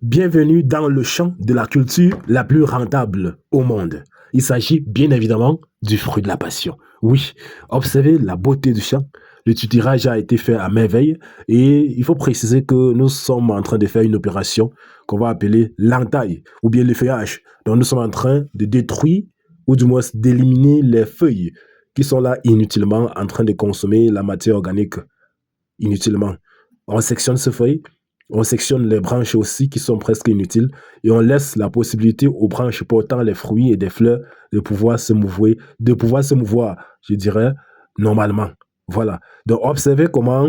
Bienvenue dans le champ de la culture la plus rentable au monde. Il s'agit bien évidemment du fruit de la passion. Oui, observez la beauté du champ. Le tutirage a été fait à merveille et il faut préciser que nous sommes en train de faire une opération qu'on va appeler l'entaille ou bien l'effeuillage. Donc nous sommes en train de détruire ou du moins d'éliminer les feuilles qui sont là inutilement en train de consommer la matière organique inutilement. On sectionne ces feuilles, on sectionne les branches aussi qui sont presque inutiles et on laisse la possibilité aux branches portant les fruits et des fleurs de pouvoir se mouvoir, je dirais, normalement. Voilà. Donc, observez comment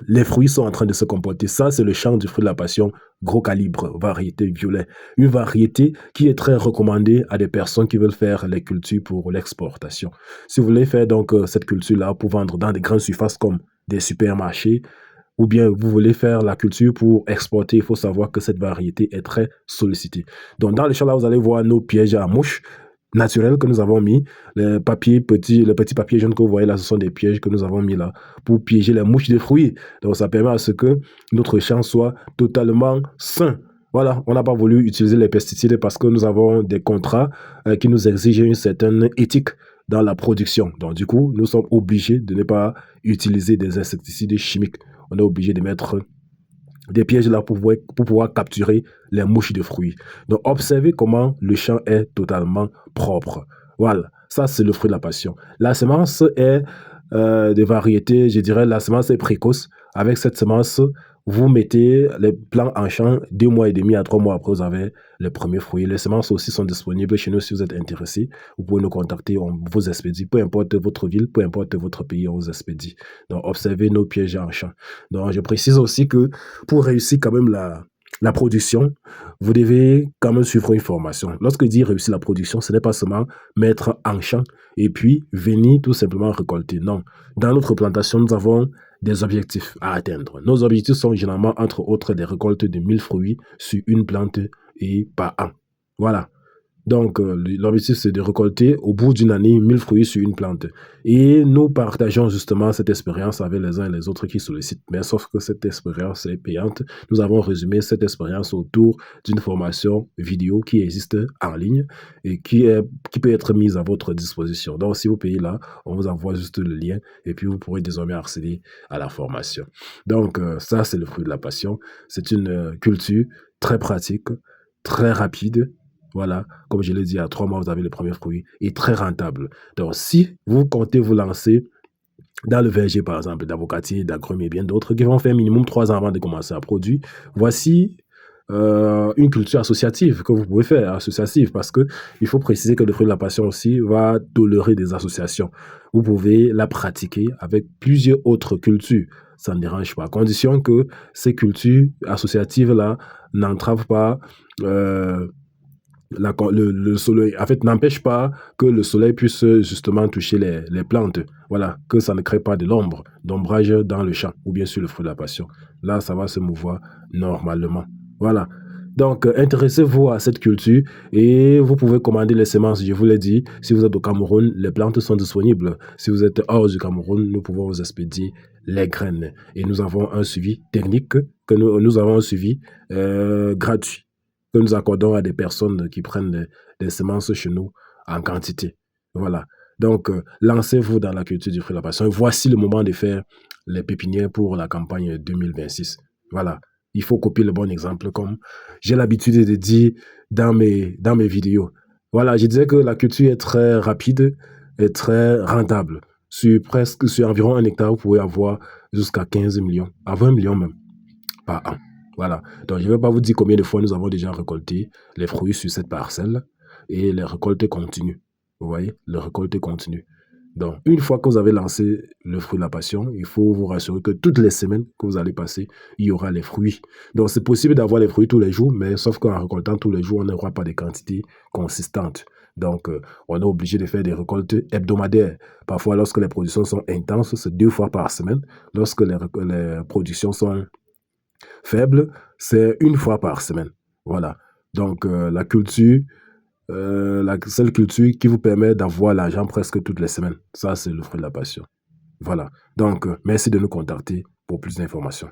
les fruits sont en train de se comporter. Ça, c'est le champ du fruit de la passion, gros calibre, variété violet. Une variété qui est très recommandée à des personnes qui veulent faire les cultures pour l'exportation. Si vous voulez faire donc cette culture-là pour vendre dans des grandes surfaces comme des supermarchés, ou bien vous voulez faire la culture pour exporter, il faut savoir que cette variété est très sollicitée. Donc, dans le champ là, vous allez voir nos pièges à mouches naturels que nous avons mis. Les petits papiers jaunes que vous voyez là, ce sont des pièges que nous avons mis là pour piéger les mouches de fruits. Donc, ça permet à ce que notre champ soit totalement sain. Voilà, on n'a pas voulu utiliser les pesticides parce que nous avons des contrats qui nous exigent une certaine éthique dans la production. Donc, du coup, nous sommes obligés de ne pas utiliser des insecticides chimiques. On est obligé de mettre des pièges là pour pouvoir capturer les mouches de fruits. Donc, observez comment le champ est totalement propre. Voilà, ça c'est le fruit de la passion. La semence est de variété, je dirais, la semence est précoce. Avec cette semence, vous mettez les plants en champ 2 mois et demi à 3 mois après, vous avez les premiers fruits. Les semences aussi sont disponibles chez nous si vous êtes intéressé. Vous pouvez nous contacter, on vous expédie. Peu importe votre ville, peu importe votre pays, on vous expédie. Donc, observez nos pièges en champ. Donc, je précise aussi que pour réussir quand même la production, vous devez quand même suivre une formation. Lorsque je dis réussir la production, ce n'est pas seulement mettre en champ et puis venir tout simplement récolter. Non. Dans notre plantation, nous avons des objectifs à atteindre. Nos objectifs sont généralement, entre autres, des récoltes de 1000 fruits sur une plante et par an. Voilà. Donc, l'objectif, c'est de récolter au bout d'une année 1000 fruits sur une plante. Et nous partageons justement cette expérience avec les uns et les autres qui sollicitent. Mais sauf que cette expérience est payante. Nous avons résumé cette expérience autour d'une formation vidéo qui existe en ligne et qui peut être mise à votre disposition. Donc, si vous payez là, on vous envoie juste le lien et puis vous pourrez désormais accéder à la formation. Donc, ça, c'est le fruit de la passion. C'est une culture très pratique, très rapide. Voilà, comme je l'ai dit, à 3 mois, vous avez le premier fruit et très rentable. Donc, si vous comptez vous lancer dans le verger, par exemple, d'avocatier, d'agrumes et bien d'autres, qui vont faire minimum 3 ans avant de commencer à produire, voici une culture associative que vous pouvez faire, associative, parce que il faut préciser que le fruit de la passion aussi va tolérer des associations. Vous pouvez la pratiquer avec plusieurs autres cultures. Ça ne dérange pas, à condition que ces cultures associatives-là n'entravent pas le soleil, en fait, n'empêche pas que le soleil puisse justement toucher les plantes. Voilà, que ça ne crée pas de l'ombre, d'ombrage dans le champ, ou bien sur le fruit de la passion. Là, ça va se mouvoir normalement. Voilà. Donc, intéressez-vous à cette culture et vous pouvez commander les semences. Je vous l'ai dit, si vous êtes au Cameroun, les plantes sont disponibles. Si vous êtes hors du Cameroun, nous pouvons vous expédier les graines. Et nous avons un suivi technique, nous avons un suivi gratuit que nous accordons à des personnes qui prennent des semences chez nous en quantité. Voilà. Donc, lancez-vous dans la culture du fruit de la passion. Voici le moment de faire les pépinières pour la campagne 2026. Voilà. Il faut copier le bon exemple, comme j'ai l'habitude de dire dans mes vidéos. Voilà, je disais que la culture est très rapide et très rentable. Sur environ 1 hectare, vous pouvez avoir jusqu'à 15 millions, à 20 millions même, par an. Voilà. Donc, je ne vais pas vous dire combien de fois nous avons déjà récolté les fruits sur cette parcelle et les récoltes continuent. Vous voyez, les récoltes continuent. Donc, une fois que vous avez lancé le fruit de la passion, il faut vous rassurer que toutes les semaines que vous allez passer, il y aura les fruits. Donc, c'est possible d'avoir les fruits tous les jours, mais sauf qu'en récoltant tous les jours, on n'aura pas des quantités consistantes. Donc, on est obligé de faire des récoltes hebdomadaires. Parfois, lorsque les productions sont intenses, c'est 2 fois par semaine. Lorsque les productions sont faibles, c'est 1 fois par semaine. Voilà. Donc, la seule culture qui vous permet d'avoir l'argent presque toutes les semaines. Ça, c'est le fruit de la passion. Voilà. Donc, merci de nous contacter pour plus d'informations.